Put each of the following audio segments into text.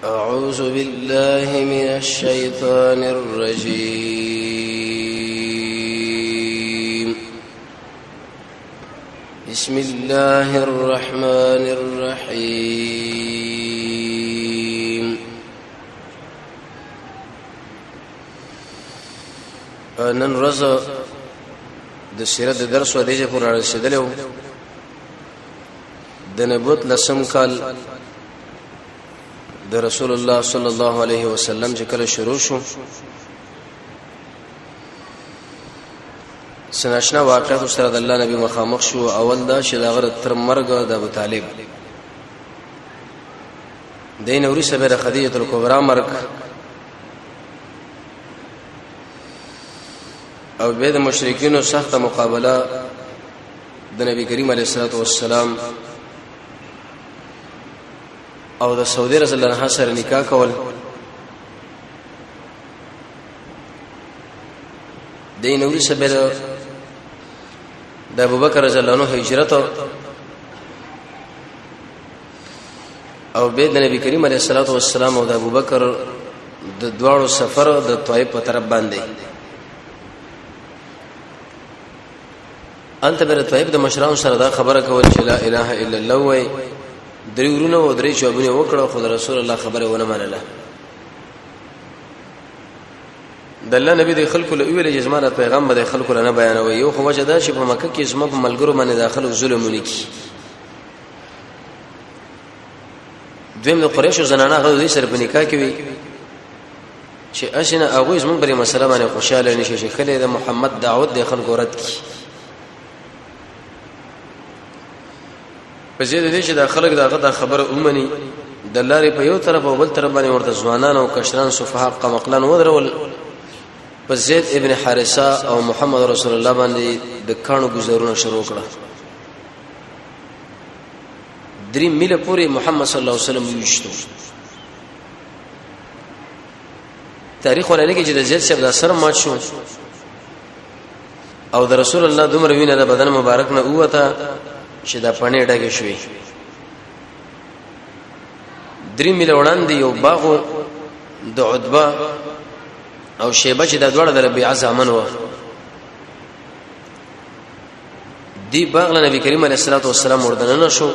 أعوذ بالله من الشيطان الرجيم. بسم الله الرحمن الرحيم. نن ورځ د سیرت درس و دیجه پر رسیدلو د نبوت لسم کال د رسول الله صلی الله علیه وسلم چې کله شروع شو سناشنا واقعات سره د الله نبی مخامخ شو. اول دا چې دا غره تر مرګ د ابو طالب دین اوري سبه خدیجه الکبرى مرګ او به د مشرکینو سخت مقابله د نبی کریم علیه الصلاه والسلام او د سعودي رسول الله سره نکاح کول. دین اوري سبه د ابوبکر رضی الله عنه هجرت او به د نبی کریم علیه الصلاه والسلام او د ابوبکر د دوړو سفر د طائف په طرف باندې انت بر طائف د مشران سره دا خبره کول چې لا اله الا الله وای درې ورونه او درې جوابونه وکړه خو رسول الله خبره ونه منله. د الله نبی د خلکو له ویل جسمانه پیغام به خلکو نه بیانوي. یو خو وجه دا چې په مکه کې زما په ملګرو باندې داخله ظلمونه کی دویم د قریش زنانه غوډي سره په نکاح کوي چې اشنه هغه زمون بری مسله باندې خوشاله نشي چې کله د محمد دعوت د خلکو رد کی په زیاده دي چې د خلک دغه خبره اومني د لارې په یو طرف او بل طرف باندې ورته ځوانان او کشران صفحه قمقلان ودرول په زید ابن حارثه او محمد رسول الله باندې د کانو گزارونه شروع کړه. 3 میله پورې محمد صلی الله علیه وسلم یوشتو تاریخ ولله کې چې د زید صاحب د سر مات شو او د رسول الله دومره وینه د بدن مبارک نه اوته چې دا پڼې ډکه شوې. 3 میله وړاندې یو باغ د عتبه او شیبه چې د دوړه د ربيعه زامن و دی باغ له نبی کریم علیه الصلاه والسلام وردننه شو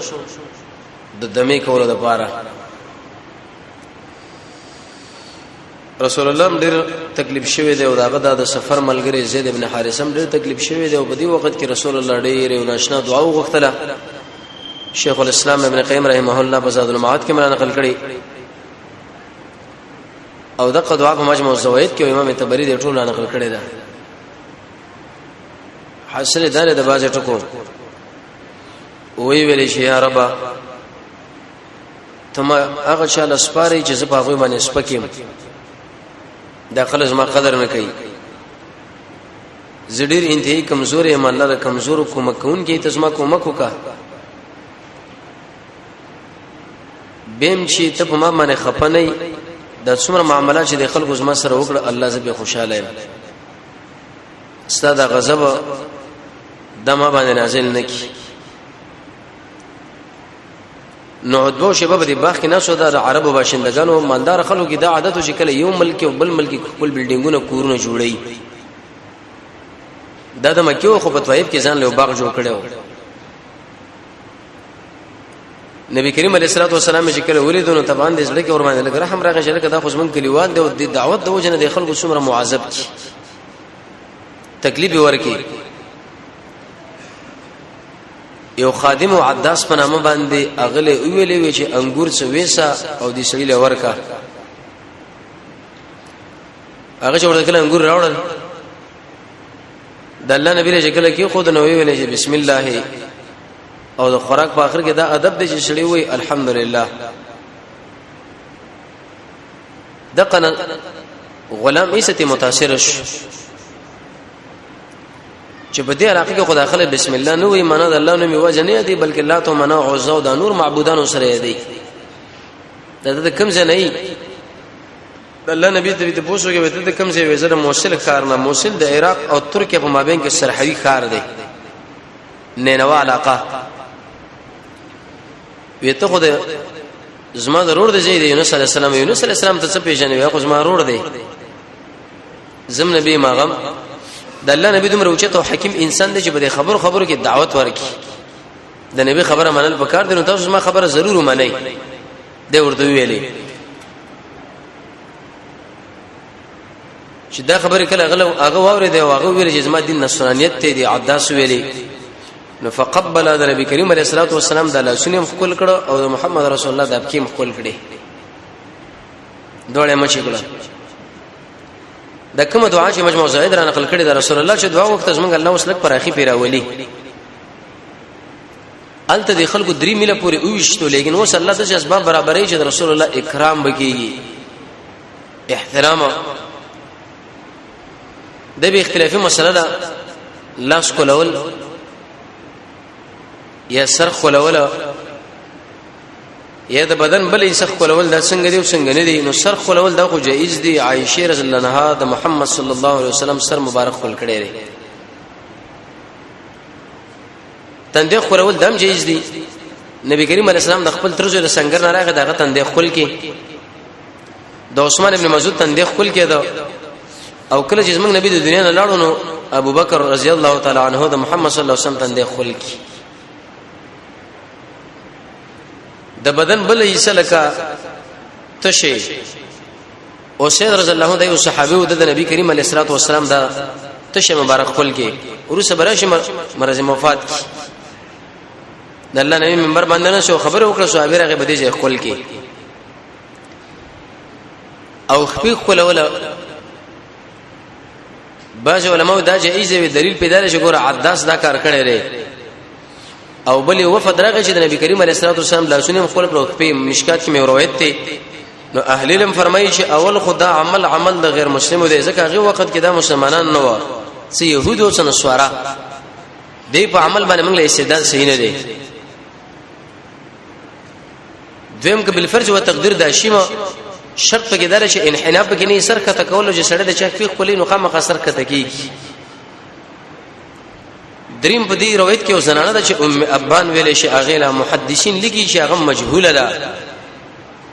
د دمه کولو د پاره. رسول الله ډېر تکلیف شوی دی او داغه د سفر ملګری زید ابن حارثه ډېر تکلیف شوی دی او په دې وخت کې رسول الله ډېر یو ناشنا دعا وغوښتله. شیخ الاسلام ابن قیم رحمه الله په زاد المعاد کې مرانه نقل کړي او دغه دعا په مجموع الزوائد کې امام تبری دې ټول نقل کړي ده. حاصل دار د باز ټکو وی ویل شي یا رب تما هغه چاله سپاري چې زه په هغه باندې سپکیم دا خلک ما قدر نه کوي زډیر انتهایی کمزور یم الله کمزور کوم کون کې تاسو ما کوم کوکا بیم چې ته په ما باندې خپنې د څومره معاملات چې د خلکو زما سره وکړه الله زبې خوشاله یم ستاد غضب د ما باندې نازل نکي. نو دو شباب دی باغ کې ناسو د عربو باشندگانو مالدار خلکو کې دا عادت چې کله یو ملک او بل ملک خپل بلډینګونه کورونه جوړي دا د مکه خو په طائف کې ځان له باغ جوړ کړو. نبی کریم علیه الصلاه والسلام چې کله ولیدونو تبان دې زړه کې ور باندې لګ رحم راغی چې دا خو زمون کلیوان دی او د دعوت د وجنه د خلکو څومره معذب کی تکلیف ورکی. یو خادم او عداس په نامه باندې اغله ویلې چې انګور څه وېسا او د سړي له ورکا هغه چې ورته کله انګور راوړل د الله نبی له کله کې خود نو ویلې چې بسم الله او د خوراک په اخر کې دا ادب دی چې سړي وي الحمدلله. دقنا غلام ایسته متاثر شو چې په دې علاقه کې خدای خلک بسم الله نو وي معنا د الله نوم وجه نه دی بلکې الله تو معنا عزا او د نور معبودانو سره دی. دا د کوم ځای نه د الله نبی ته پوښتنه کوي د کوم ځای وزره موصل کار نه موصل د عراق او ترکیه په مابین کې سرحدي کار دی نینوا علاقه ویته خو د زما ضرور دی زید یونس علی السلام. یونس علی السلام ته څه پیژنې خو زما ضرور دی. زم نبی ماغم د الله نبی دومره اوچت او حکیم انسان دی چې به خبرو کې دعوت ورکي. د نبی خبره منل پکار دي. نو تاسو ما خبره ضرور ومنئ. دی ورته ویلي چې دا خبره کله هغه واوري دی او هغه ویل چې زما دین نصرانیت ته دی. عداس ویلي نو فقبل د نبی کریم علیه الصلاه والسلام د لاسونو خپل کړه او د محمد رسول الله د ابکیم خپل کړي. دوړې مچ کړه. د کوم دعا چې مجموع زائد را نقل کړي د رسول الله چې دعا وخت زمونږ الله وسلک پر اخی پیراولي. الته د خلکو 3 میله پورې اوښتو. لیکن اوس الله د اسباب برابرې چې د رسول الله اکرام وکړي، احترام. د به اختلافي مسله ده لاس کولول یا سر کولول یا د بدن بل یې سر کولول دا څنګه دی او څنګه نه دی. نو سر کولول دا خو جایز دی. عائشه رضی الله عنها د محمد صلی الله علیه وسلم سر مبارک خل کړي لري. تندې خورول دم جایز دي. نبی کریم علیه السلام د خپل ترزو د سنگر نه راغی دغه تندې خل کې. د عثمان ابن مسعود تندې خل کې دا او کله چې موږ نبی د دنیا نه لاړو نو ابو بکر رضی الله تعالی عنہ د محمد صلی الله علیه وسلم تندې خل کې. د بدن بل حصہ لکه تشه او سید رضی الله عنه د صحابه او د نبی کریم علیه الصلاه والسلام دا تشه مبارک خل کې ورسره برشه مرز وفات د الله نبی منبر باندې نه شو خبر وکړه صحابه راغه بده ځای خل کې او خفي خل ولا باج علماء دا جایز وی دلیل پیدا شي ګوره عداس دا کار کړی لري او بلی وفد راغی چې د نبی کریم علیه الصلاه والسلام لاسونه خپل په مشکات کې مې روایت ته. نو اهل علم فرمایي چې اول خدا عمل د غیر مسلمو دی ځکه هغه وخت کې دا مسلمانان نه و سي يهود او نصارا دی په عمل باندې موږ له استدلال صحیح نه دی. دویم ک بالفرج او تقدیر د شیمه شرط کې دار چې انحناف کې نه سر کته کول چې سړی د چا فی خپل نو خامخ سر کته کیږي. دریم په دې روایت کې وسنانه ده چې ام ابان ویلې شي اغه محدثین لګي چې هغه مجهوله ده.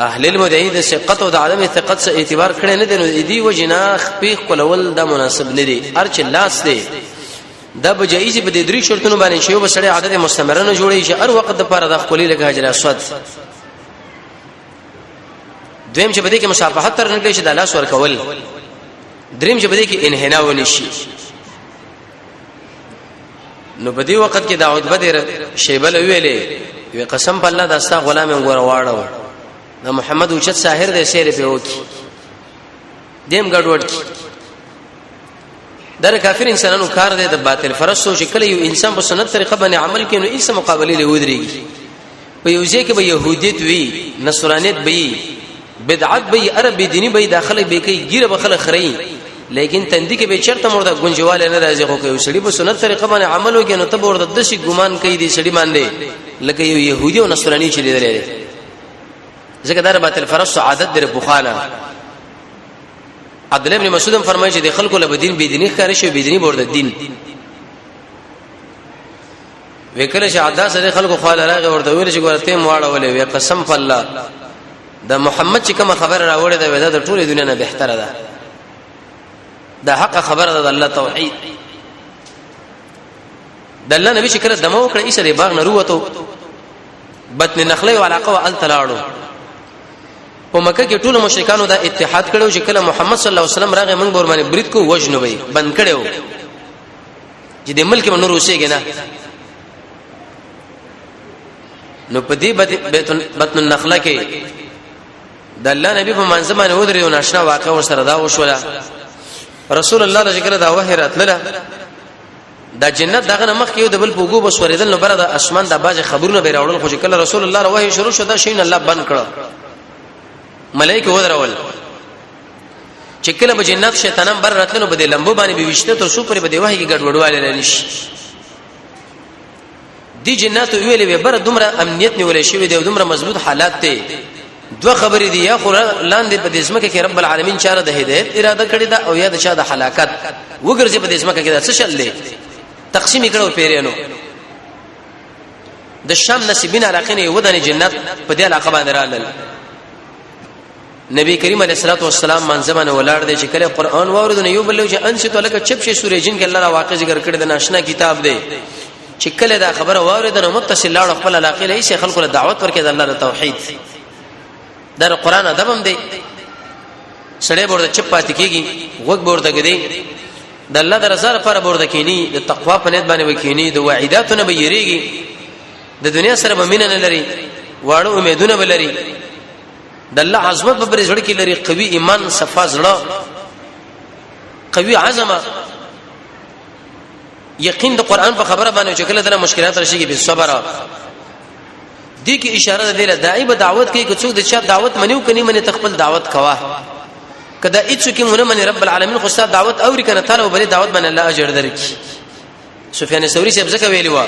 اهل المدعی د ثقت او د عدم ثقت څخه اعتبار کړي نه دي. نو دې وجنا خپل کولول د مناسب نه دي. ارچ لاس دی دا به جایز به د درې شرطونو باندې شی وبسړی عادت مستمره نه جوړي شي هر وخت د پاره د خپل لګه حجر اسود. دویم چې بده کې مصافحت تر نه شي د لاس ور کول. دریم چې بده کې انحناء ونشي. نو په دې وخت کې داود بدر شیبل ویلې وی قسم په الله دا ستا غلام غوړ واړو دا محمد اوچت ساحر دې شعر په وکی دیم ګډوډ کی در کافر انسانانو کار دی د باطل فرسو چې کله یو انسان په سنت طریقه باندې عمل کوي نو ایسه مقابله له ودرېږي. په یو ځای کې به يهودیت وي نصرانیت وي بدعت وي عرب دیني وي داخله به کوي ګیره به خلک خري لیکن تندې کې به چرته مرده گنجواله نه راځي خو کوي سړي په سنت طریقه باندې عمل وکړي نو ته ورته د شي ګمان کوي دي سړي باندې لکه یو يهودي او نصراني چې لري ځکه دا باطل فرس عادت در بوخانه. عبد الله ابن مسعود فرمایي چې د خلکو له بدین بيدینی ښکار شي بيدینی ورته دین وکړه چې عادت سره خلکو خال راغی ورته ویل چې ګورته مواړه ولې وي قسم په الله د محمد چې کوم خبر راوړې ده د ټوله دنیا نه بهتره ده. دا حق خبره ده الله توحید د الله نبی چې کله دمو کړ ایسه د باغ نه وروته بطن نخله او علاقه ال تلاړو. په مکه کې ټول مشرکانو دا اتحاد کړو چې کله محمد صلی الله علیه وسلم راغی موږ ورمانه برید کو وجنو وي بند کړو چې د ملک منور اوسېږي نه. نو په دې بطن النخله کې د الله نبی په منځ باندې ودرې او ناشنا واقع ور سره دا وشوله. رسول الله صلی الله علیه وسلم دا وحی راتله دا جنت دغه مخ کې د بل پوغو بس ورېدل نو بره د اسمان د باج خبرونه به راوړل خو چې کله رسول الله وحی شروع شو دا شین الله بند کړ ملائکه ودرول چې کله به جنت شیطانان بر راتلنو بده لمبو باندې به وشته تر سو پرې بده وحی کې ګډوډواله لنیش دي جنات ویلې به بر دومره امنیت نیولې شوی دی دومره مضبوط حالات ته دو خبرې دي یا خو لاندې په دې اسمه کې رب العالمین چاره د هدایت اراده کړی دا او یا د شاده هلاکت وګرځي په دې اسمه کې دا څه شل دي تقسیم کړو پیرانو. د شام نصیبین علاقې نه ودانې جنت په دې علاقه باندې رالل نبی کریم علیه الصلاه والسلام منځمنه ولاړ دی چې کله قران واوردنه یو بل چې انشت ولکه چپ شي سورې جن کې الله را واقع ذکر کړی د ناشنا کتاب دی چې کله دا خبره واوردنه متصل لاړ خپل علاقې له شي خلکو له دعوت ورکړي د الله د توحید در قران ادبم دی سړی ورته چپ پاتې کیږي وګ ورته کېږي د الله د رضا لپاره ورته کینی د تقوا په نیت باندې وکینی د وعیداتونه به یریږي د دنیا سره به مینه نه لري واړو امیدونه به لري د الله عظمت په بری زړه کې لري قوي ایمان صفا زړه قوي عزمه یقین د قران په خبره باندې چې کله د مشکلات راشي به صبر دي کې اشاره ده له داعی به دعوت کوي چې څوک د چا دعوت منیو کني منی تخپل دعوت کوا کدا اڅ کې مونږ من رب العالمین خو ستاسو دعوت اوري کنه تعالی وبلی دعوت باندې الله اجر درکې سفیان ثوری صاحب زکه ویلی و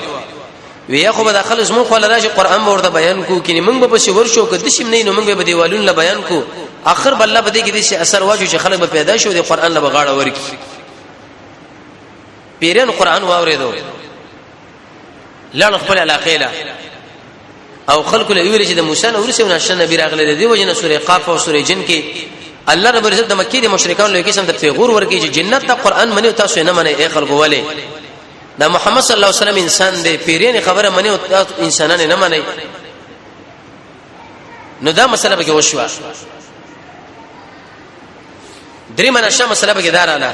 وی خو به داخل زمو خو لراجه قران ورته بیان کو کینی موږ به شور شو کده شم نه نو موږ به دیوالون له بیان کو اخر بل الله به دې کې دې اثر واجو چې خلک به پیدا شو د قران له بغاړه ورکی پیران قران واوریدو لاړ خپل علاقه له او خلق له ویل چې د موسی نو ورسې ونشه نبی راغله دی وجنه سوره قاف او سوره جن کې الله رب العزت د مکی د مشرکان له قسم د پیغور ورکی چې جنت ته قران منی تاسو نه منی اے خلکو ولې دا محمد صلی الله علیه وسلم انسان دی پیرین خبره منی او انسانان نه منی نو دا مسله به وشوا درې منشه مسله به داراله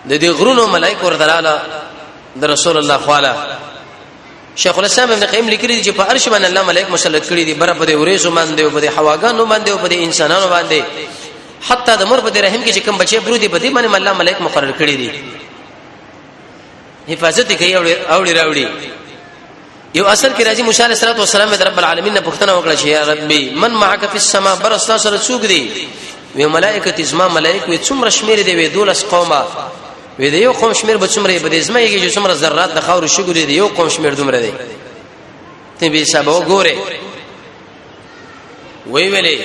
د دې غرونو ملائکه ورته د رسول الله خواله شیخ الاسلام ابن قیم لیکلی چې په عرش باندې الله ملائک مسلط کړي دي بر په دې ورېزو باندې او په دې هواګانو باندې او په دې انسانانو باندې حتی د مور په دې رحم کې چې کوم بچي برودي په دې باندې الله ملائک مقرر کړي دي حفاظت کوي اوړي راوړي یو اصل کې راځي موسی علیه السلام د رب العالمین نه پوښتنه وکړه چې یا ربي من معك في السماء بر اساس سره څوک دي وی ملائکه ازما ملائک وي څومره شمیر دي وی دولس قومه وی د یو قوم شمیر به څومره به د ازما یې چې څومره ذرات د خاور شګوري دي یو قوم شمیر دومره دي ته به حساب وګوره وی ویلې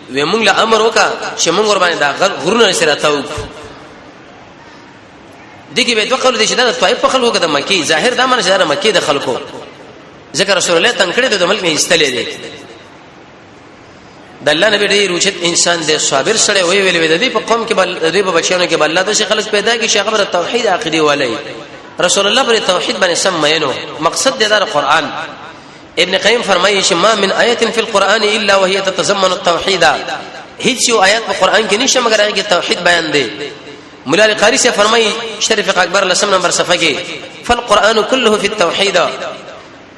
وی موږ له امر وکا چې موږ ور باندې دا غرونه سره تاو دغه به دوه قول دي چې دا طائف په خلکو کې د مکی ظاهر دا معنی چې دا مکی د خلکو ذکر رسول الله تنکړه د ملک نه استلې دي د الله نبی ډیر اوچت انسان دی صابر سره وی ویلې د دې په قوم کې بل دې په بچیانو کې بل الله د خلک پیدا کی شغبر توحید عقیده ولای رسول الله پر توحید باندې سمینو مقصد د قرآن ابن قیم فرمایي چې ما من آیه فی القرآن الا وهي تتضمن التوحید هیڅ یو آیت په قرآن کې نشته مگر هغه توحید بیان دی مولا القاری سے فرمایي شریف اکبر لسم نمبر صفحه کې فالقرآن كله في التوحید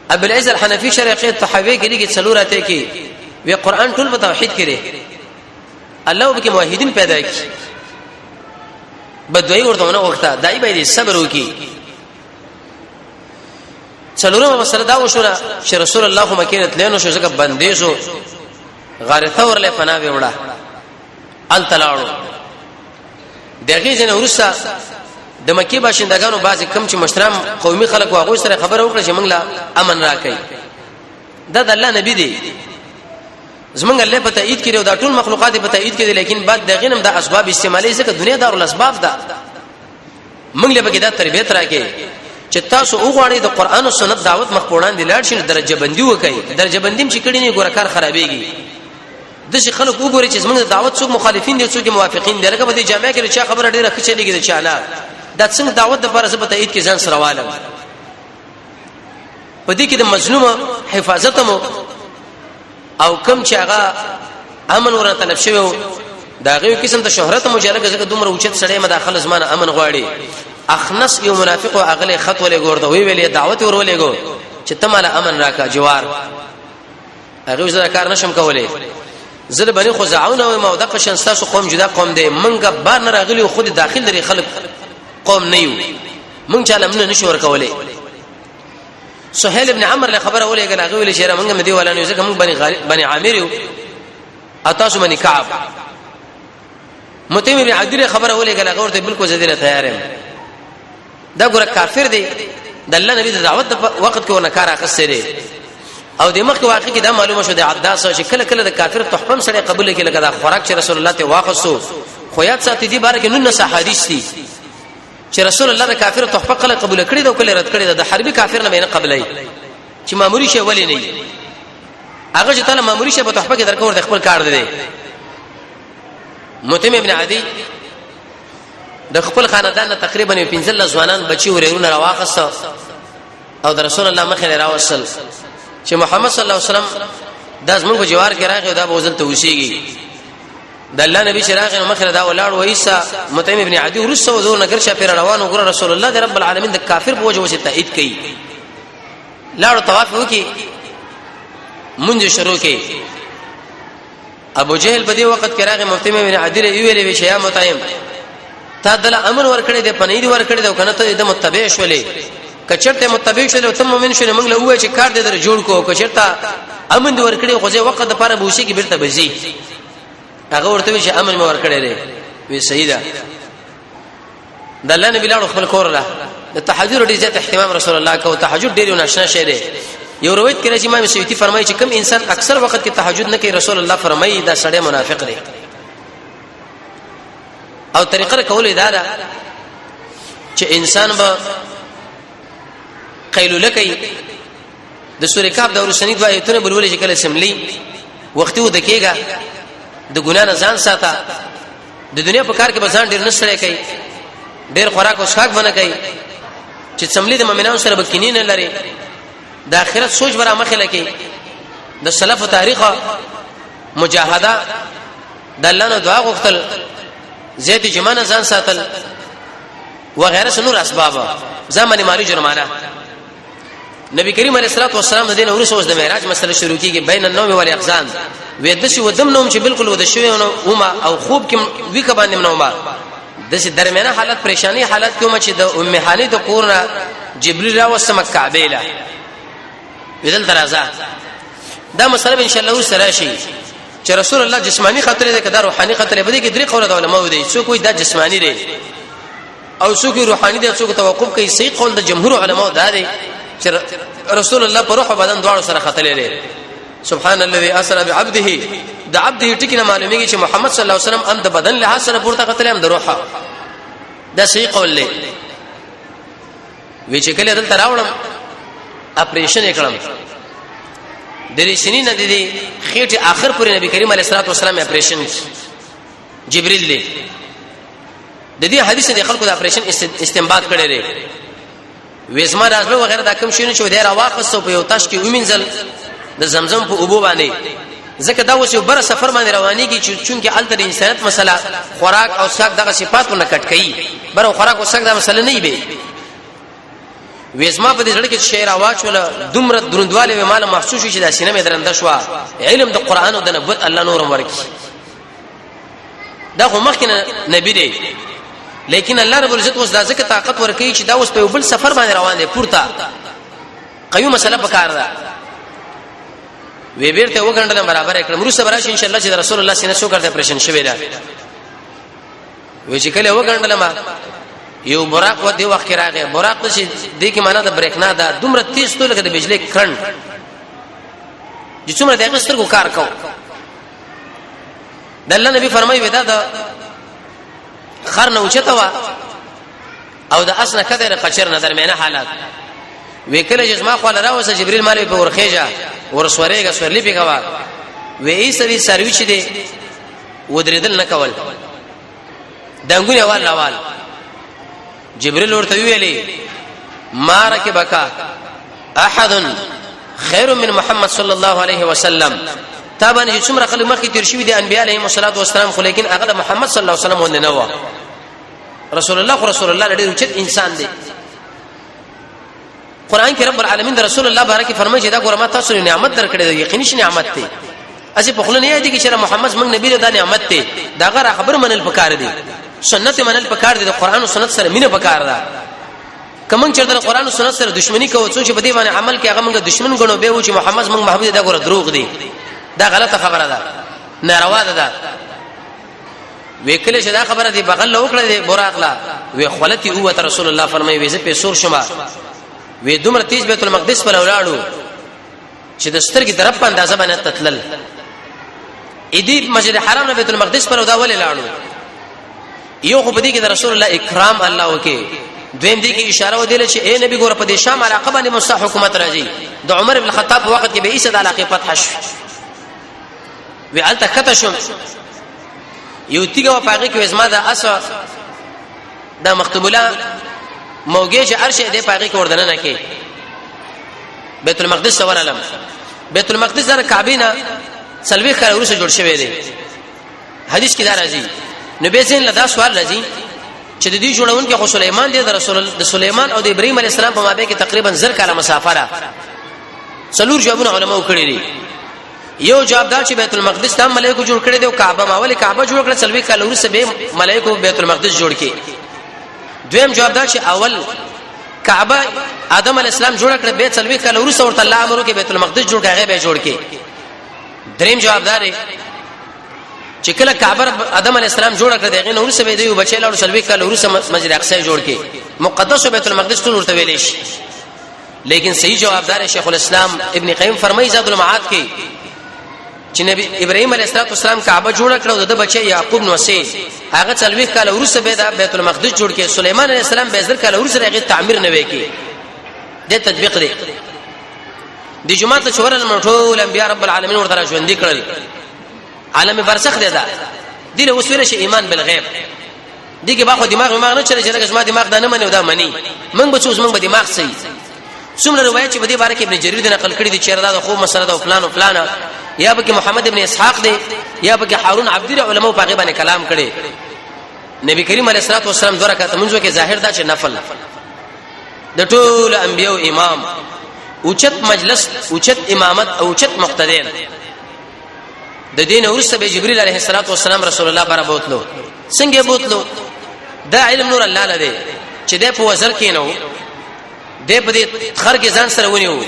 ابو العز الحنفی شریعه التحوی کې لګي څلورته کې وی قرآن ټول په توحید کې لري الله به کې موحدین پیدا کړي بدوی ورته نه وخته دای به صبر وکي څلورمه مسله دا وشوله چې رسول الله مکه تلنو شو څنګه بندي شو غار ثور له پناه وړه ال تلاړو دغه جن ورسا د مکی باشندگانو بعضی کم چې مشرام قومي خلک واغوي سره خبر وکړه چې موږ لا امن راکړي دا د الله نبی دی زمونږ الله په تایید کړي او دا ټول مخلوقات په تایید کړي لیکن بعد دغه نم د اسباب استعمالي ځکه دنیا دار الاسباب ده موږ له بګی دا تربیت راکې چې تاسو وګورئ د قران او سنت دعوت مخپوړان دي لاړ شي درجه بندي وکړي درجه بندیم چې کړي نه ګورکار خرابېږي د شي خلک وګوري چې زمونږ دعوت څوک مخالفین دي څوک موافقین دي لکه په دې جامع کې چې خبره ډیره ښه چلیږي د چاله دا څنګه دعوت د فرض په تایید کې ځان سره والم په دې کې د مظلوم حفاظت مو او کم چې هغه امن ورته طلب شوی دا غو قسم ته شهرت مجرد ځکه دومره اوچت سړی مداخله زمانه امن غواړي اخنس یو منافق او اغله خط ولې ګورده وی ویلې دعوت ورولېګو چې تماله امن راکا جوار هغه زړه کار نشم کولای زله بني خزاعون او مودق شنساسو قوم جدا قوم دی منګه بار نه راغلی خود داخل لري خلق قوم نه یو مونږ چاله من نشو ور کولای سهيل ابن عمرو له خبره ولې غلا غوي شهره منګه مدي ولا نه ځکه موږ بني عامر یو اتاسو بني كعب متیم ابن عدی خبره ولې غلا غورته بالکل زديره تیار یم دا ګره کافر دی د الله نبی د دعوت وخت کې ونه کار اخستې دی او د مخ واقع کې دا معلومه شو د عداس چې کله کله د کافر تحفم سره قبول کې لګا خوراک چې رسول الله ته واخصو خو یاد ساتي دي بار کې نن حدیث دي چې رسول الله د کافر تحفه قبول کړی دا کله رد کړی دا د حربي کافر نه بینه قبلای چې ماموري شي ولې نه هغه چې تعالی ماموري شي په تحفه کې درکور د خپل کار دی متیم ابن عدی د خپل خاندان تقریبا 15 ځوانان بچي ورېونه راواخص او د رسول الله مخه راوصل چې محمد صلی الله علیه وسلم د زموږ په جوار کې راغی دا بوزل ته وسیږي د الله نبی شراغه مخه دا ولاړ وایسا متیم ابن عدی ورسو زور نګر شه پیر روان وګره رسول الله د رب العالمین د کافر په وجه وسه تایید کړي لاړو طواف وکي منځ شروع کړي ابو جهل په دې وخت کې راغی متیم ابن عدی ویلې وی شیا متیم تا دل امر ور کړی دی پنید ور کړی دی کنه ته د متبع شولې کچرته متبع شولې ته مؤمن شولې موږ له وای چې کار دې در جوړ کو کچرته امن ور کړی خو ځه وخت د پاره بوشي کې بیرته بزي هغه ورته چې امن مې ور کړی دی وی سیدا د الله نبی لاړو خپل کور له د تهجد ډیر زیات اهتمام رسول الله کو تهجد ډیر ناشنا شی دی یو روایت کې چې امام سیوطی فرمایي چې کوم انسان اکثر وخت کې تهجد نه کوي رسول الله فرمایي دا سړی منافق دی او طریقه کول دا ده چې انسان به قیلوله کوي د سورې کهف د ورسنی د آیتونو بلولې چې کله سملی وخت و دکېګا د ګنا نه ځان ساته د دنیا په کار کې به ځان ډیر نشړې کوي ډیر خوراک او څښاک باندې کوي چې سملی د مؤمنانو سره بکینین لري د آخرت سوچ برا مخه لکې د سلف تاریخ مجاهده د الله نه دعا غوښتل زید جمانه ځان ساتل وغيرها سنور اسباب زمانه مالی جرمانه نبی کریم علیه الصلاه والسلام د دین ورسوس د معراج مسله شروع کیږي بین النوم والاحزان ودسی ودم نوم چې بالکل ود شوی او او خوب کې وی ک باندې نومه د سي درمیانه حالت پریشانی حالت کوم چې د ام هاني د قرن جبريل راوسم کعبه له بدل درازه دا مسله ان شاء الله سره شي چې رسول الله جسمانی خطر دی کدا روحاني خطر دی کې درې قوله د علماء دي څوک وي دا جسمانی دی او څوک روحاني دی څوک توقف کوي صحیح قول د جمهور علماء دا دی چې رسول الله په روح او بدن دواړو سره خطر لري سبحان الذي اسرى بعبده د عبده ټکینه معلومیږي چې محمد صلی الله علیه وسلم ام د بدن له سره پورته خطر هم د روح دا صحیح قول دی وی چې کله دلته راوړم اپریشن وکړم د دې سنین د دې خېټه اخر پورې نبی کریم علیه الصلاه والسلام اپریشن جبريل دی د دې حدیث د خلکو د اپریشن استنباط کړي لري وېزما راځو وغیرہ دا کوم شي چې ډیر واقصو په یو تاش کې ومنځل د زمزم په اوبو باندې ځکه دا اوس یو بر سفر باندې روانيږي چې چونکه الته د انسانیت مسله خوراک او څښاک دغه صفاتونه کټ کړي بر خوراک او څښاک دا مسله نه وي وېزما په دې ځړ کې شعر आवाज ولا دومره دروندواله مال محسوس شي چې د سینې مې درنده شو علم د قران او د نبوت الله نور ورکی دا خو مخکنه نبی دی لیکن الله رب العزت اوس دا ځکه طاقت ورکړي چې دا اوس په بل سفر باندې روان دي پورته قیوم مسله پکار ده وی بیرته وګڼل برابر کړم روسه براشي ان شاء الله چې رسول الله سینه شو کړته پرشن شوی دا وی چې کله وګڼل ما یو براق و دی وخت کې راغی براق چې دې کې معنا د بریښنا دا دومره تیز تو لکه د بجلی کرنټ چې څومره د اغستر کو کار کو د الله نبی فرمایي ودا د خر نه اوچته وا او د اسنه کده قچر نه درمیانه حالات وکله جسمه خو راوسه جبريل مالوي په ورخېجا ورسورېګه سورلی پیګوا وې سوي سروي چې دي ودریدل نه کول دنګونه وال جبريل ورته ویلي ما ركبك احد خير من محمد صلى الله عليه وسلم تابن چې څومره خلک مخکې تیر شوی دي انبياء عليهم الصلاه والسلام خو لیکن هغه محمد صلی الله علیه وسلم ونه نو رسول الله ډېر اوچت انسان دی قران کې رب العالمین د رسول الله بارک فرمایي چې دا ګورما تاسو نعمت درکړې ده یقیني نعمت دی اسی په خلنه یې دي چې محمد موږ نبی دا نعمت دی دا غره خبر منل پکار دی سنت منل پکار دي د قران او سنت سره مینه پکار ده کوم چې د قران او سنت سره دښمنی کوي څو چې په دې باندې عمل کې هغه موږ دښمن غنو به و چې محمد موږ محبوب دا ګوره دروغ دي دا غلطه خبره ده ناروا ده وکله چې دا خبره دی بغل وکړه دی براقلا وی خلتی هو رسول الله فرمایي وی زه په سور شمه وی دومره تیز بیت المقدس پر ولاړو چې د سترګې درپ په اندازه باندې تتلل ایدی مسجد حرام نه بیت المقدس پر دا ولې لاړو یو خو بدی کې د رسول الله اکرام الله وکي دویم دي کې اشاره ودیله چې اے نبی ګور په دې شام علاقه باندې مستا حکومت راځي د عمر ابن الخطاب په وخت کې به ایسد علاقه فتح شو وعلت کتشم یو تیګه په هغه کې ازما د اسا د مختبوله موګه چې ارشه دې په هغه کې وردن نه کې بیت المقدس ورالم بیت المقدس د کعبه سلوي خل ورسره جوړ شوی دی حدیث کې دا راځي نبی زین لدا سوال راځي چې د دې جوړون کې خو سليمان دی د رسول د سليمان او د ابراهيم عليه السلام په مابین کې تقریبا زر کاله مسافه را څلور جوابونه علماء کړی دي یو جواب دا چې بیت المقدس تام ملائکه جوړ کړی دی او کعبه ماول کعبه جوړ کړل سلوي کاله ورسره به ملائکه بیت المقدس جوړ کړي دویم جواب دا چې اول کعبه آدم علیہ السلام جوړ کړ به سلوي کاله ورسره ورته الله امر کې بیت المقدس جوړ کړي به جوړ کړي دریم جواب دا دی چې کله کعبه آدم علی السلام جوړ کړ دغه نور څه به دی بچی لاړ سلوي کله ورسه مسجد اقصی جوړ کړي مقدس بیت المقدس ټول ورته ویل شي لیکن صحیح جوابدار شیخ الاسلام ابن قیم فرمایي زاد المعاد کې چې نبی ابراهيم علیه السلام کعبه جوړ کړو د بچی یعقوب نو سي هغه سلوي کله ورسه به د بیت المقدس جوړ کړي سليمان علیه السلام به ځل کله ورسه هغه تعمیر نه وکړي د تطبیق دی د جمعه ته شورل مټول انبیاء رب العالمین ورته ژوند کړل عالم برزخ دی دا دی له وسوره شي ایمان بالغیب دیګه باخو دماغ نه چره چې لکه ما دماغ دا نه منو دا منی من به څوس من به دماغ صحیح څومره روایت چې په دې باره کې ابن جرير نقل کړی دي چې دا د خو مسله دا فلان او فلان یا به کې محمد ابن اسحاق دی یا به کې هارون عبدی علماء په غیبه کلام کړي نبی کریم علیه الصلاه والسلام دوه رکعات منځو کې ظاهر دا چې نفل د ټول انبیو امام اوچت مجلس اوچت امامت او اوچت مقتدین د دین ورسته به جبريل عليه السلام رسول الله بره بوتلو څنګه بوتلو دا علم نور الله لده چې د په وزر کې نو د په دې خر کې ځان سره ونیو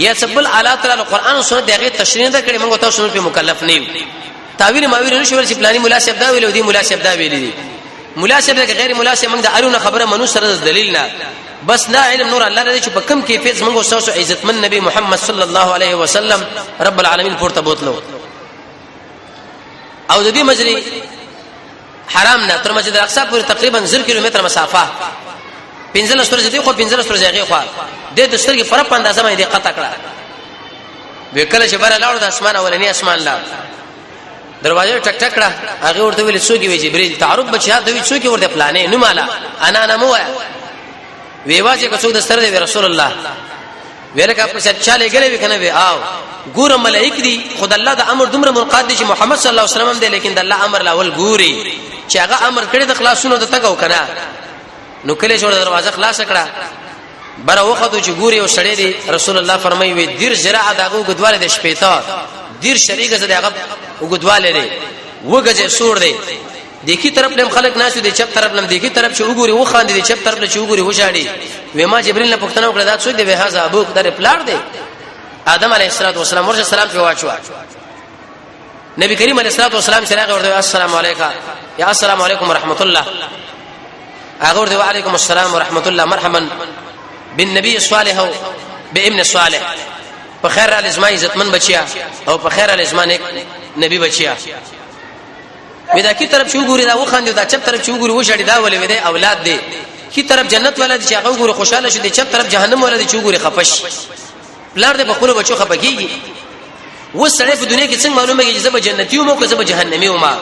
یا سبل اعلی تعالی قرآن او سنت دغه تشریح ده کړي موږ تاسو په مکلف نه یو تعویل ماویل نشو ول چې پلاني مناسب دا ویل دی مناسب دا ویل دي مناسب ده غیر مناسب موږ د ارونه خبره منو سره دلیل نه بس دا علم نور الله لده چې په کم کیفیت موږ تاسو عزتمن نبی محمد صلی الله علیه وسلم رب العالمین پورته بوتلو او د دې مجری حرام نه تر مسجد الاقصی پورې تقریبا 0 کیلومتر مسافه 15 سترګې دی خو 15 سترګې خو د سترګې فرق په اندازه باندې قطع کړه وکړه چې بره لاړو د اسمان اولنی اسمان لا دروازه ټک ټک کړه هغه ورته ویل څوک وی جبريل تعارف بچا دوی څوک ورته پلانې نو مالا انا مو وی واځه کو څوک د ستر دی رسول الله ورکه په چاله غلې وکنه وی آو ګور ملائک دي خدای الله د امر دومره منقاد دي چې محمد صلی الله علیه وسلم دی لیکن د الله امر لاول ګوري چې هغه امر کړی د خلاصونو د تګو کنه نو کله چې دروازه خلاص کړه بره وخت چې ګوري او سړی دی رسول الله فرمایي وی دیر زراعه دغه ګدواله د شپېتا دیر شریکه زده هغه ګدواله دی وګځه سور دی دیکي طرف لم خلق ناشو دي چپ طرف لم دیکي طرف چې وګوري و خان دي چپ طرف له چې وګوري و شاړي وې ما جبريل نه پښتنه وکړه دا څوک دی به هاذا ابوک در پلار دی آدم علیه السلام ورته سلام په واچو نبی کریم علیه السلام سره ورته السلام علیکم یا السلام علیکم ورحمت الله هغه ورته وعلیکم السلام ورحمت الله مرحبا بالنبي الصالح او بابن الصالح په خیر الاسماء عزتمن بچیا او په خیر الاسماء نیک نبی بچیا ودا کی طرف شو ګوري دا و خاندي دا چپ طرف شو ګوري و شړی دا ولې ودا اولاد دی کی طرف جنت ولادي چې هغه ګوري خوشاله شي دی چپ طرف جهنم ولادي چې ګوري خپش بلار دې په خپل بچو خپګيږي و سړی په دنیا کې څنګه معلومه کیږي چې زب جنتی او مو که زب جهنمی او ما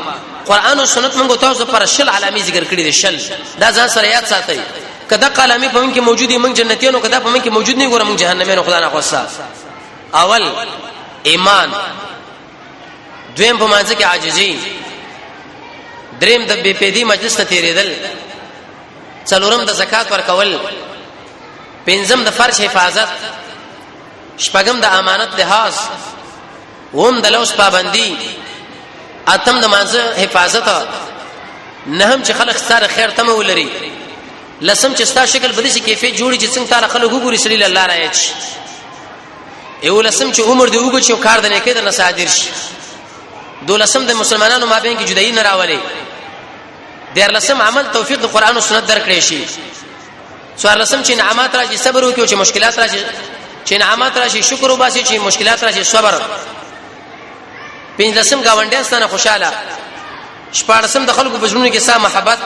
قران او سنت موږ تاسو پر شل علامه ذکر کړی دي شل دا ځان سره یاد ساتي کدا قلمي په من کې موجودي من جنتیانو کدا په من کې موجود نه ګورم جهنميانو خدا نه خوسا اول ایمان دویم په مانځ کې عاجزي دریم د بے پېدی مجلس ته تیرېدل څلورم د زکات ورکول پنځم د فرض حفاظت شپږم د امانت لحاظ اوم د لوس پابندي اتم د مانځ حفاظت نهم چې خلک ستاره خیر تم ولري لسم چې ستا شکل بدې شي کیفیت جوړي چې څنګه تعالی خلک وګوري صلی الله علیه ایو لسم چې عمر دی وګ چې کار د نه کې د نصادر شي دولسم د مسلمانانو مابین کې جدایي نه راولي دیر لسم عمل توفیق د قران او سنت درکړي شي سوال لسم چې نعمت راځي صبر وکړي چې مشکلات راځي چې نعمت راشي شکر وباسي چې مشکلات راشي صبر پنځلسم گاونډیان ستنه خوشاله شپږلسم د خلکو په ژوند کې سم محبت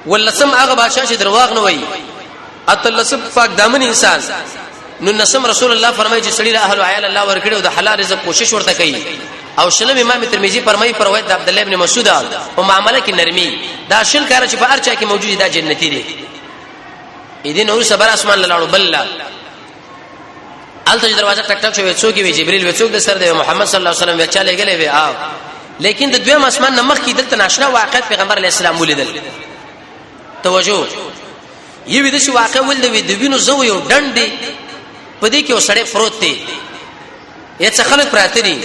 ولسم هغه بادشاہ چې درواغ نه وایي اتلسم پاک دامن انسان نو نسم رسول الله فرمایي چې سړي له اهل عیال الله ورکړي او د حلال رزق کوشش ورته کوي او شلم امام ترمذی فرمایي پر روایت عبد الله ابن مسعود او معاملې کې نرمي دا شل کار چې په هر چا کې موجود دا جنتی دي اذن اور صبر اسمان لاړو بل الته دروازه ټک ټک شوی څوک وی جبريل وی څوک د سر د محمد صلی الله علیه وسلم وچا لګلې وی آو لیکن د دویم اسمان نمخ کې دلته ناشنا واقعیت پیغمبر علی السلام ولیدل توجه یوه د شي واقع ول د وینو زو یو ډنډي پدې کې وسړې پروت دی یا څه خلک پراته دي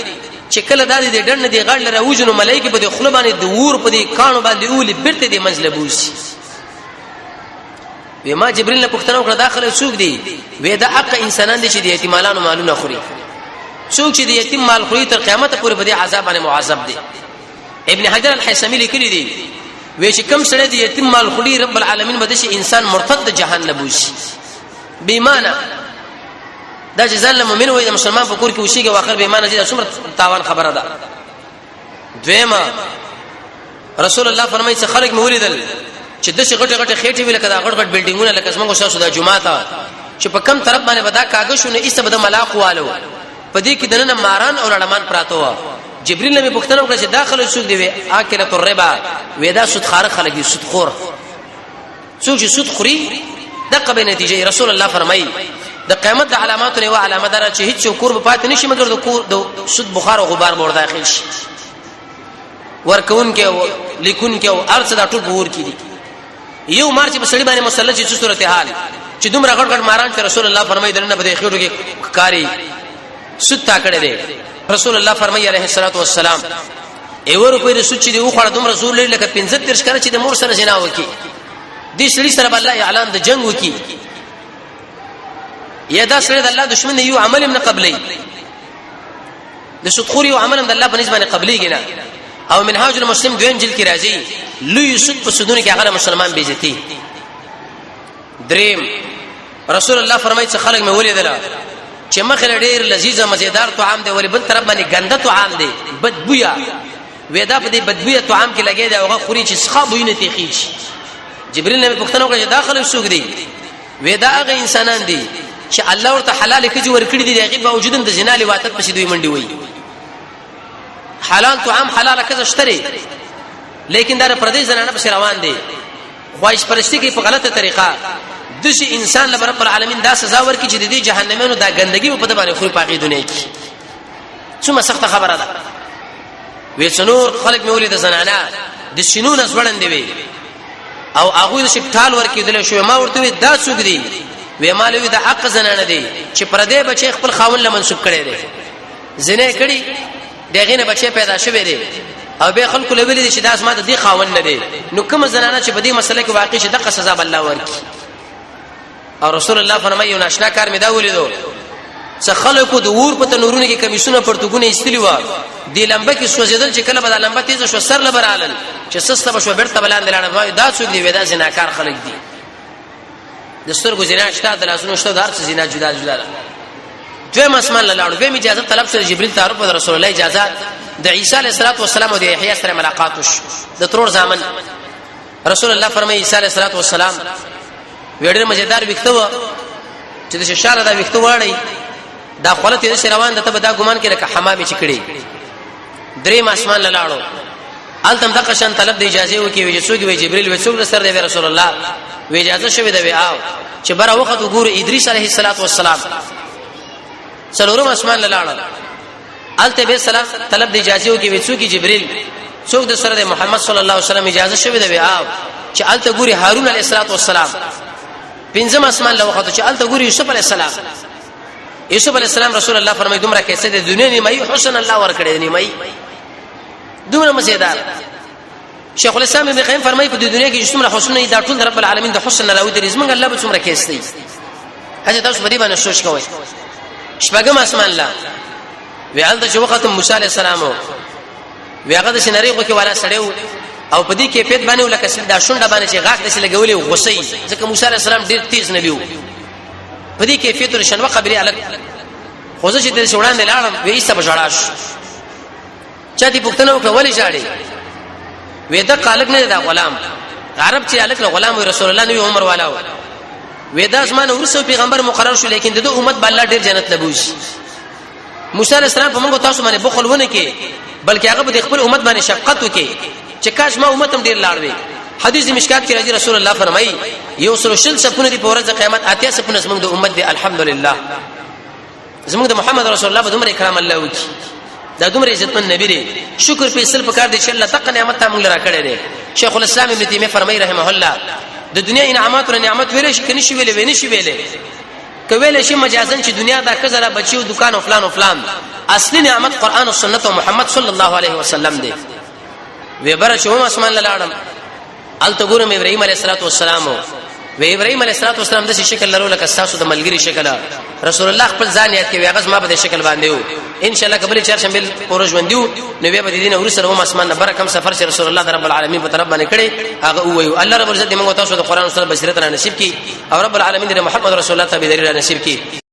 چې کله د دې ډنډ دی غړ لره وجنو ملایکی په دې خله باندې د ور په دې کانو باندې اولي بیرته دې منځله بوسي وما جبريل نه پښتنو کړه داخله څوک دی وې دا حق انسانان دي چې د یتیمانو مالونه خوري څوک چې د یتیم مال خوري تر قیامت پورې به عذاب باندې معذب دي ابن حجر الحیثمی لیکلی دی وې چې کم سره د یتیم مال خوري رب العالمین بده شي انسان مرتد جهنم بوشي بیمانه دا جزاء المؤمن وې د مسلمان په کور کې وشيږي واخر بیمانه دي څومره تاوان خبره ده دویمه رسول الله فرمایي چې خلک مولیدل چې د څه غټه غټه خېټې ویل کړه غټ غټ بلډینګونه لکه څنګه شاسو د جمعه ته چې په کم طرف باندې ودا کاغذونه ایسته بده ملاق والو په دې کې دنه ماران او لړمان پراته و جبريل نه پوښتنه وکړه چې داخله څوک دی اکله الربا ودا سود خار خلک دي سود خور څوک چې سود خوري دغه به نتیجه رسول الله فرمایي د قیامت د علامات نه و علامه دار چې هیڅ کور په پات نشي مګر د کور د سود بخار او غبار مور داخل شي ورکون کې لیکون کې او ارڅ د ټول ور کې دي یو مارچ په سړي باندې مسله چې صورت حال چې دومره غټ غټ ماران چې رسول الله فرمایي دنه به خېټو کې کاری سود تا کړی دی رسول الله فرمایي عليه الصلاه والسلام ایور په رسول چې دی خو دومره رسول لکه 15 کړه چې د مور سره جنا وکي دې سړي سره الله اعلان د جنگ وکي یا دا سره د الله دشمن یو عمل من قبلي د سودخوري او عمل د الله په نسبت قبلي کنا او منهاج المسلم دویم جلد کې راځي لوی سود په سودونه کې هغه مسلمان بیزتی دریم رسول الله فرمایي چې خلک مې ولیدل چې مخله ډیر لذیذه مزیدار طعام دی ولی بل طرف باندې ګنده طعام دی بدبویا ودا په دې بدبویا طعام کې لګي دی هغه خوري چې ښه بوینه تخیج جبريل نه پوښتنه وکړه چې داخله سوق دی ودا هغه انسانان دي چې الله ورته حلال کړي ورکړي دي هغه باوجود د زنا لواتت په دوی منډي وي حلال طعام حلال کزه شتري لیکن دا پردیس زنانه په روان دي خواهش پرستی کې په غلطه طریقه د شي انسان له رب العالمین دا سزا ورکړي چې د دې جهنمونو دا ګندګي په دبانې خوري پاکي دنیا کې څومره سخت خبره ده وې څنور خلک مولید زنانه د شنون اسوړن دی او هغه د شپټال ورکړي شو ما ورته دا څوک دی وې مالوي د حق زنانه دی چې پردې بچي خپل خاون له منسوب کړي دي زنه کړي دغه نه بچي پیدا شوی دی او به خلکو لویل دي چې دا اسمه د خاون نه دی نو کوم زنانه چې په دې مسله کې واقع شي دغه سزا الله ورکړي او رسول الله فرمایي ناشنا کار مې دا ولیدو څه خلکو د ور په تنورونه کې کمیسونه پرتګونه استلی و دی لمبه کې سوځیدل چې کله به لمبه تیز شو سر لبرالل چې سسته بشو بیرته بلاند لاړ دا څوک دی ودا زناکار خلک دي د سترګو زنا شته د لاسونو شته د هر څه زنا جدا جدا ده دویم اسمان لاړو به اجازه طلب سره جبريل تعرف د رسول الله اجازه د عيسى عليه السلام او د يحيى سره ملاقات وش د ترور ځامن رسول الله فرمایي عيسى عليه السلام وړر مزیدار وکتو چې د شاله دا وکتو وړي دا خپل ته روان ده ته دا ګمان کې لکه حمامي چکړي دریم اسمان لاړو التم دغه شان طلب د اجازه وکي وي چې وي جبريل وي څوک سره دی رسول الله وی اجازه شوی دی او چې بره وخت وګوره ادریس علیه السلام څلورم اسمان لاله الته به سلام طلب د اجازه وکي وي څوک جبريل څوک د سره د محمد صلی الله علیه وسلم اجازه شوی دی او چې الته ګوري هارون علیه السلام پنځم اسمان له وخت چې الته ګوري یوسف علیه السلام رسول الله فرمایي دومره کیسه د دنیا نیمه حسن الله ور کړی نیمه دومره مزیدار شیخ الاسلام ابن قیم فرمایي په دنیا کې څومره حسن دا ټول رب العالمین د حسن راوي د رزمن الله به څومره کیسه دی هغه تاسو په دې باندې سوچ کوئ شپږم اسمان الله ویل د وخت موسی علیه السلام ویغه د شنریغو کې والا سړیو او په دې کیفیت باندې ولکه دا شونډه باندې چې غاښ د لګولې غصې ځکه موسی علیه السلام ډیر تیز نبی وو په دې کیفیت ورشنو خبري الګ خوځه چې د شوړان لاړم وې ایسته بشاړاش چا دې پښتنو کې ولې شاړي وې دا قالک نه دا غلام عرب چې الک غلام رسول الله نبی عمر والا وې دا اسمان ورسو پیغمبر مقرر شو لیکن دغه امت به الله ډیر جنت لبوش موسی علیہ السلام په موږ تاسو باندې بخل ونه کې بلکې هغه به خپل امت باندې شفقت وکي چې کاش ما امت هم ډیر لاړ وي حدیث مشکات کې راځي رسول الله فرمایي یو سره شل سپونه دی په ورځ قیامت اتیا سپونه زموږ د امت دی الحمدلله زموږ د محمد رسول الله په دومره کرام الله وکي دا دومره عزتمن نبی دی شکر په سل پکار دی چې الله تک نعمت ته موږ را کړی دی شیخ الاسلام ابن تیمیه فرمایي رحمه الله د دنیا انعامات او نعمت ویلې شي کني شي ویلې ونی شي ویلې کویل شي مجازن چې دنیا دا کزره بچیو دکان او فلان او فلان اصلي نعمت قران او سنت او محمد صلی الله علیه وسلم دی وی بر شوم اسمان لاړم ال تګورم ابراهيم عليه السلام و ابراهيم عليه السلام د شکل لرو لکه تاسو د ملګری شکل رسول الله خپل ځان یاد کوي هغه ما په شکل باندې وو ان شاء الله قبل چهارشنبه پروژ وندیو نو بیا په دې دین ورسره هم اسمان نه برکم سفر چې رسول الله رب العالمین په طرف باندې کړي هغه وایو الله رب عزت موږ تاسو د قران او سنت بصیرت را نصیب کړي او رب العالمین د محمد رسول الله ته به نصیب کړي